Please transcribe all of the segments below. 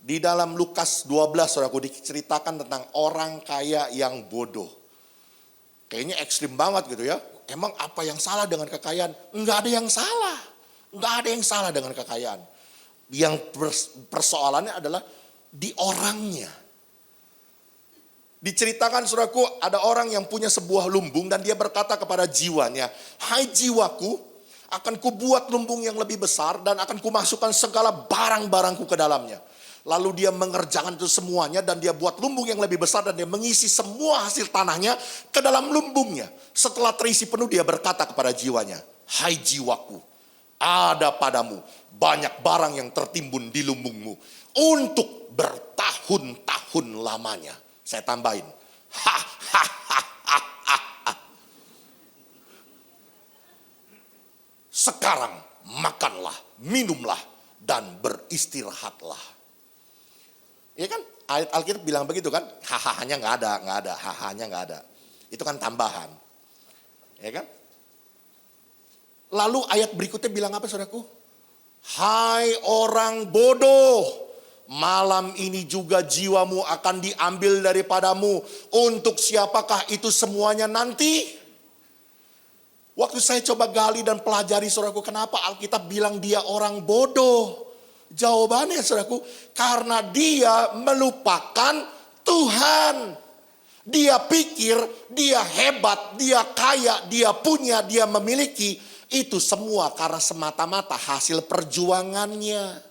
Di dalam Lukas 12, saudaraku, diceritakan tentang orang kaya yang bodoh. Kayaknya ekstrim banget gitu ya. Emang apa yang salah dengan kekayaan? Enggak ada yang salah. Enggak ada yang salah dengan kekayaan. Yang persoalannya adalah di orangnya. Diceritakan, saudaraku, ada orang yang punya sebuah lumbung dan dia berkata kepada jiwanya, "Hai jiwaku, akan kubuat lumbung yang lebih besar dan akan kumasukkan segala barang-barangku ke dalamnya." Lalu dia mengerjakan itu semuanya dan dia buat lumbung yang lebih besar dan dia mengisi semua hasil tanahnya ke dalam lumbungnya. Setelah terisi penuh dia berkata kepada jiwanya, "Hai jiwaku, ada padamu banyak barang yang tertimbun di lumbungmu untuk bertahun-tahun lamanya." Saya tambahin, sekarang makanlah, minumlah, dan beristirahatlah. Iya kan? Ayat Alkitab bilang begitu kan? Hahahanya nggak ada, hahahanya nggak ada. Itu kan tambahan, ya kan? Lalu ayat berikutnya bilang apa, saudaraku? Hai orang bodoh, malam ini juga jiwamu akan diambil daripadamu. Untuk siapakah itu semuanya nanti? Waktu saya coba gali dan pelajari, saudaraku, kenapa Alkitab bilang dia orang bodoh? Jawabannya, saudaraku, karena dia melupakan Tuhan. Dia pikir dia hebat, dia kaya, dia punya, dia memiliki. Itu semua karena semata-mata hasil perjuangannya.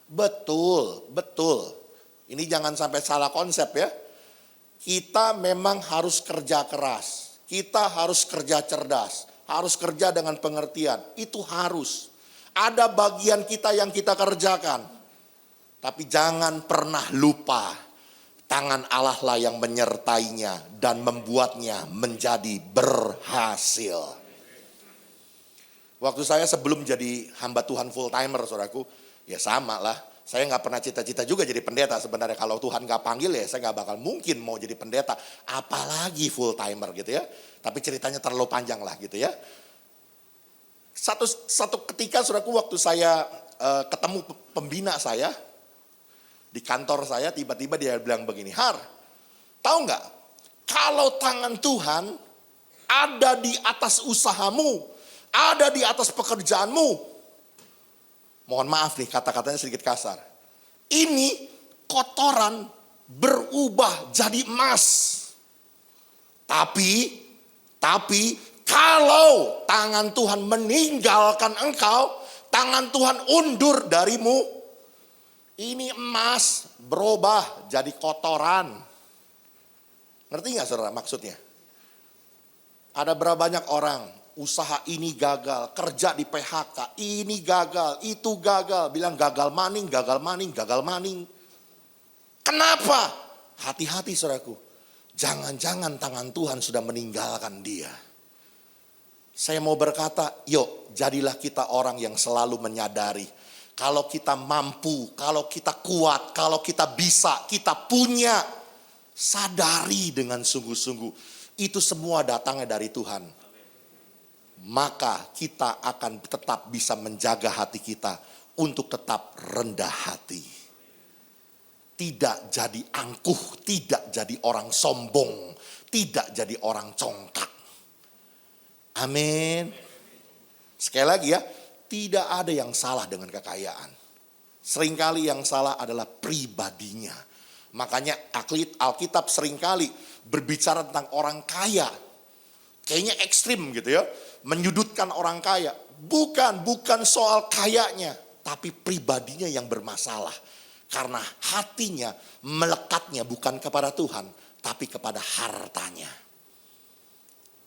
Betul, betul. Ini jangan sampai salah konsep ya. Kita memang harus kerja keras. Kita harus kerja cerdas. Harus kerja dengan pengertian. Itu harus. Ada bagian kita yang kita kerjakan. Tapi jangan pernah lupa. Tangan Allah lah yang menyertainya dan membuatnya menjadi berhasil. Waktu saya sebelum jadi hamba Tuhan full timer, saudaraku, ya sama lah. Saya gak pernah cita-cita juga jadi pendeta sebenarnya. Kalau Tuhan gak panggil ya saya gak bakal mungkin mau jadi pendeta. Apalagi full timer gitu ya. Tapi ceritanya terlalu panjang lah gitu ya. Satu ketika, saudaraku, waktu saya ketemu pembina saya di kantor saya, tiba-tiba dia bilang begini, "Har, tahu nggak? Kalau tangan Tuhan ada di atas usahamu, ada di atas pekerjaanmu." Mohon maaf nih, kata-katanya sedikit kasar. Ini kotoran berubah jadi emas. Tapi kalau tangan Tuhan meninggalkan engkau, tangan Tuhan undur darimu, ini emas berubah jadi kotoran. Ngerti gak, saudara, maksudnya? Ada berapa banyak orang, usaha ini gagal, kerja di PHK, ini gagal, itu gagal. Bilang gagal maning. Kenapa? Hati-hati, saudaraku. Jangan-jangan tangan Tuhan sudah meninggalkan dia. Saya mau berkata, yuk jadilah kita orang yang selalu menyadari. Kalau kita mampu, kalau kita kuat, kalau kita bisa, kita punya. Sadari dengan sungguh-sungguh. Itu semua datangnya dari Tuhan. Maka kita akan tetap bisa menjaga hati kita untuk tetap rendah hati. Tidak jadi angkuh, tidak jadi orang sombong, tidak jadi orang congkak. Amin. Sekali lagi ya, tidak ada yang salah dengan kekayaan. Seringkali yang salah adalah pribadinya. Makanya Alkitab seringkali berbicara tentang orang kaya. Kayaknya ekstrim gitu ya. Menyudutkan orang kaya. Bukan soal kayanya, tapi pribadinya yang bermasalah. Karena hatinya melekatnya bukan kepada Tuhan, tapi kepada hartanya.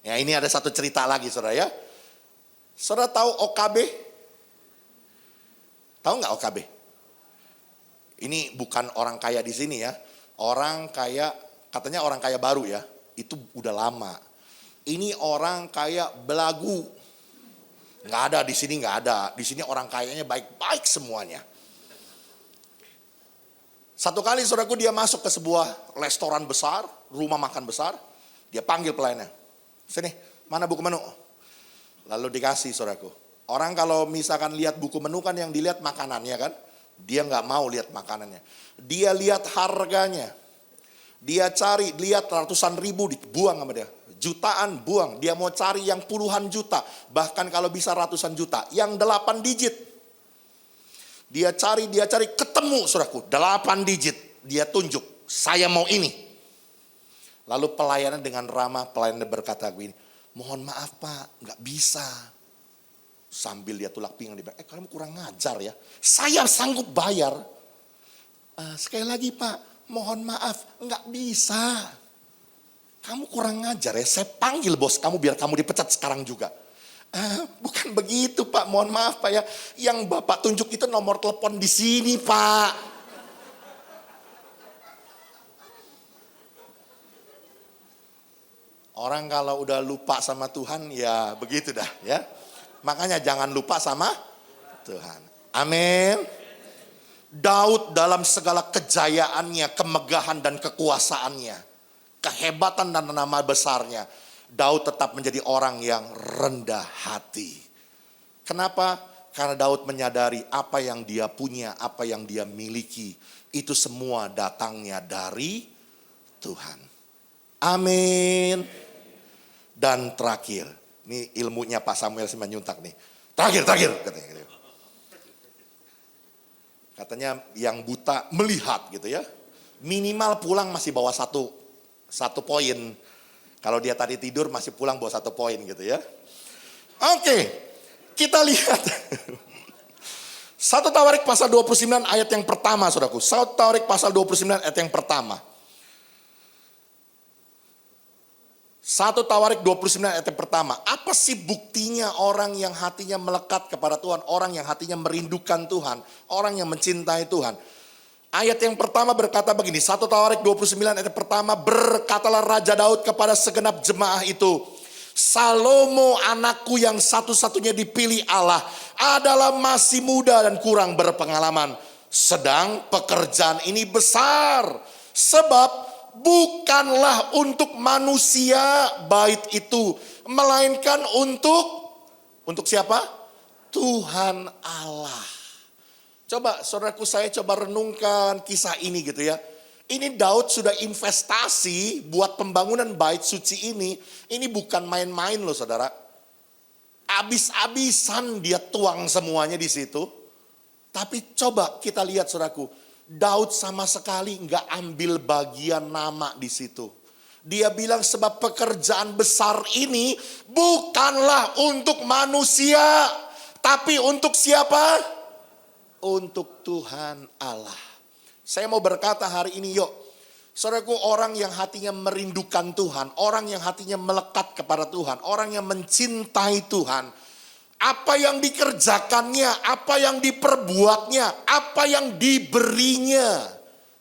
Ya, ini ada satu cerita lagi, saudara ya. Saudara tahu OKB? Tahu nggak OKB? Ini bukan orang kaya di sini ya. Orang kaya, katanya orang kaya baru ya. Itu udah lama. Ini orang kaya belagu. Nggak ada di sini, nggak ada. Di sini orang kayanya baik-baik semuanya. Satu kali, saudaraku, dia masuk ke sebuah restoran besar, rumah makan besar. Dia panggil pelayannya. Sini, mana buku menu? Lalu dikasih, saudaraku. Orang kalau misalkan lihat buku menu kan yang dilihat makanannya kan. Dia nggak mau lihat makanannya. Dia lihat harganya. Dia cari, lihat ratusan ribu dibuang sama dia. Jutaan buang. Dia mau cari yang puluhan juta. Bahkan kalau bisa ratusan juta. Yang 8 digit. Dia cari, ketemu saudaraku. 8 digit. Dia tunjuk, saya mau ini. Lalu pelayanan dengan ramah, pelayanan berkata begini, mohon maaf Pak, nggak bisa. Sambil dia tulak pinggang, dia bilang, kamu kurang ngajar ya. Saya sanggup bayar. Sekali lagi Pak, mohon maaf, nggak bisa. Kamu kurang ngajar ya, saya panggil bos kamu biar kamu dipecat sekarang juga. Bukan begitu Pak, mohon maaf Pak ya. Yang Bapak tunjuk itu nomor telepon di sini Pak. Orang kalau udah lupa sama Tuhan ya begitu dah ya. Makanya jangan lupa sama Tuhan. Amin. Daud dalam segala kejayaannya, kemegahan dan kekuasaannya, kehebatan dan nama besarnya, Daud tetap menjadi orang yang rendah hati. Kenapa? Karena Daud menyadari apa yang dia punya, apa yang dia miliki, itu semua datangnya dari Tuhan. Amin. Dan terakhir, ini ilmunya Pak Samuel Simanjuntak nih. Terakhir katanya. Katanya yang buta melihat gitu ya. Minimal pulang masih bawa satu poin. Kalau dia tadi tidur masih pulang bawa 1 poin gitu ya. Oke, kita lihat. 1 Tawarik pasal 29 ayat yang pertama saudaraku. 1 Tawarik pasal 29 ayat yang pertama. 1 Tawarik 29 ayat yang pertama. Apa sih buktinya orang yang hatinya melekat kepada Tuhan, orang yang hatinya merindukan Tuhan, orang yang mencintai Tuhan? Ayat yang pertama berkata begini, 1 Tawarik 29 ayat yang pertama, berkatalah Raja Daud kepada segenap jemaah itu, Salomo anakku yang satu-satunya dipilih Allah adalah masih muda dan kurang berpengalaman. Sedang pekerjaan ini besar, sebab bukanlah untuk manusia bait itu, melainkan untuk siapa? Tuhan Allah. Coba saudaraku, saya coba renungkan kisah ini gitu ya. Ini Daud sudah investasi buat pembangunan bait suci ini. Ini bukan main-main loh saudara. Abis-abisan dia tuang semuanya di situ. Tapi coba kita lihat saudaraku, Daud sama sekali nggak ambil bagian nama di situ. Dia bilang sebab pekerjaan besar ini bukanlah untuk manusia, tapi untuk siapa? Untuk Tuhan Allah. Saya mau berkata hari ini yuk, saudaraku, orang yang hatinya merindukan Tuhan, orang yang hatinya melekat kepada Tuhan, orang yang mencintai Tuhan, apa yang dikerjakannya, apa yang diperbuatnya, apa yang diberinya,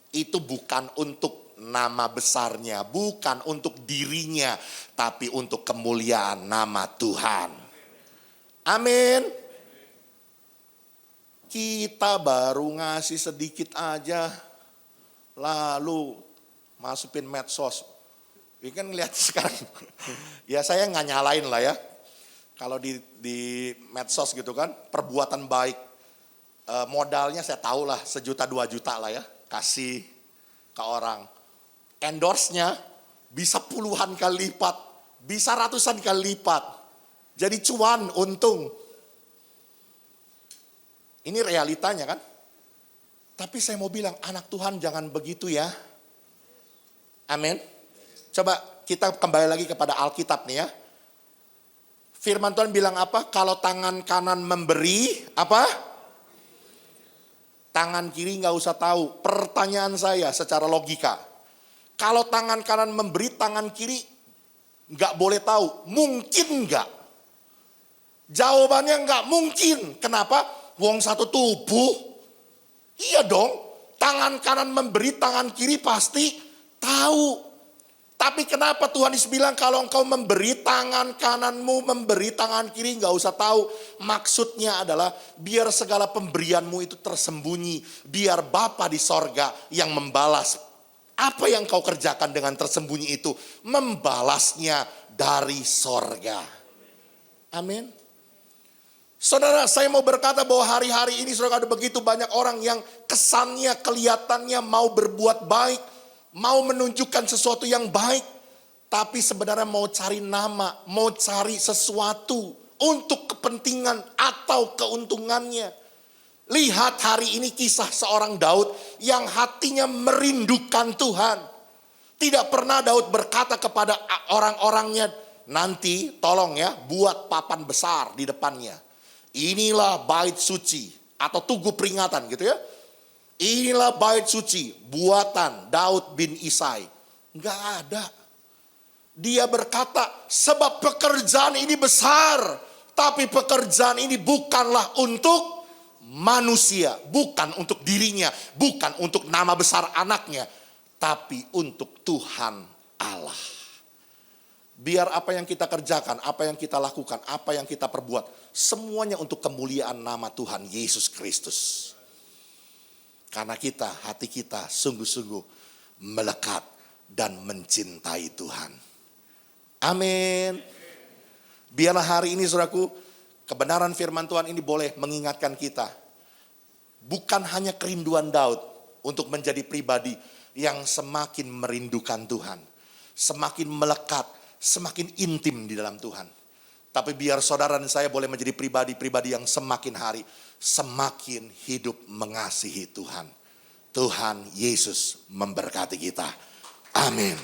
itu bukan untuk nama besarnya, bukan untuk dirinya, tapi untuk kemuliaan nama Tuhan. Amin. Kita baru ngasih sedikit aja, lalu masukin medsos. Ini kan lihat sekarang, ya saya nggak nyalain lah ya. Kalau di medsos gitu kan, perbuatan baik, modalnya saya tahu lah 1 juta 2 juta lah ya, kasih ke orang. Endorse-nya bisa puluhan kali lipat, bisa ratusan kali lipat. Jadi cuan, untung. Ini realitanya kan. Tapi saya mau bilang, anak Tuhan jangan begitu ya. Amin. Coba kita kembali lagi kepada Alkitab nih ya. Firman Tuhan bilang apa? Kalau tangan kanan memberi, apa? Tangan kiri nggak usah tahu. Pertanyaan saya secara logika. Kalau tangan kanan memberi, tangan kiri nggak boleh tahu. Mungkin nggak? Jawabannya nggak mungkin. Kenapa? Wong satu tubuh. Iya dong. Tangan kanan memberi, tangan kiri pasti tahu. Tapi kenapa Tuhan Yesus bilang kalau engkau memberi tangan kananmu, memberi tangan kiri, gak usah tahu. Maksudnya adalah biar segala pemberianmu itu tersembunyi. Biar Bapa di sorga yang membalas. Apa yang kau kerjakan dengan tersembunyi itu, membalasnya dari sorga. Amin. Saudara, saya mau berkata bahwa hari-hari ini saudara, ada begitu banyak orang yang kesannya, kelihatannya mau berbuat baik, mau menunjukkan sesuatu yang baik, tapi sebenarnya mau cari nama, mau cari sesuatu untuk kepentingan atau keuntungannya. Lihat hari ini kisah seorang Daud yang hatinya merindukan Tuhan. Tidak pernah Daud berkata kepada orang-orangnya, nanti tolong ya buat papan besar di depannya. Inilah bait suci atau tugu peringatan gitu ya. Inilah bait suci buatan Daud bin Isai. Enggak ada. Dia berkata, sebab pekerjaan ini besar, tapi pekerjaan ini bukanlah untuk manusia, bukan untuk dirinya, bukan untuk nama besar anaknya, tapi untuk Tuhan Allah. Biar apa yang kita kerjakan, apa yang kita lakukan, apa yang kita perbuat, semuanya untuk kemuliaan nama Tuhan Yesus Kristus. Karena hati kita sungguh-sungguh melekat dan mencintai Tuhan. Amin. Biarlah hari ini saudaraku, kebenaran firman Tuhan ini boleh mengingatkan kita. Bukan hanya kerinduan Daud untuk menjadi pribadi yang semakin merindukan Tuhan. Semakin melekat, semakin intim di dalam Tuhan. Tapi biar saudara dan saya boleh menjadi pribadi-pribadi yang semakin hari, semakin hidup mengasihi Tuhan. Tuhan Yesus memberkati kita. Amin.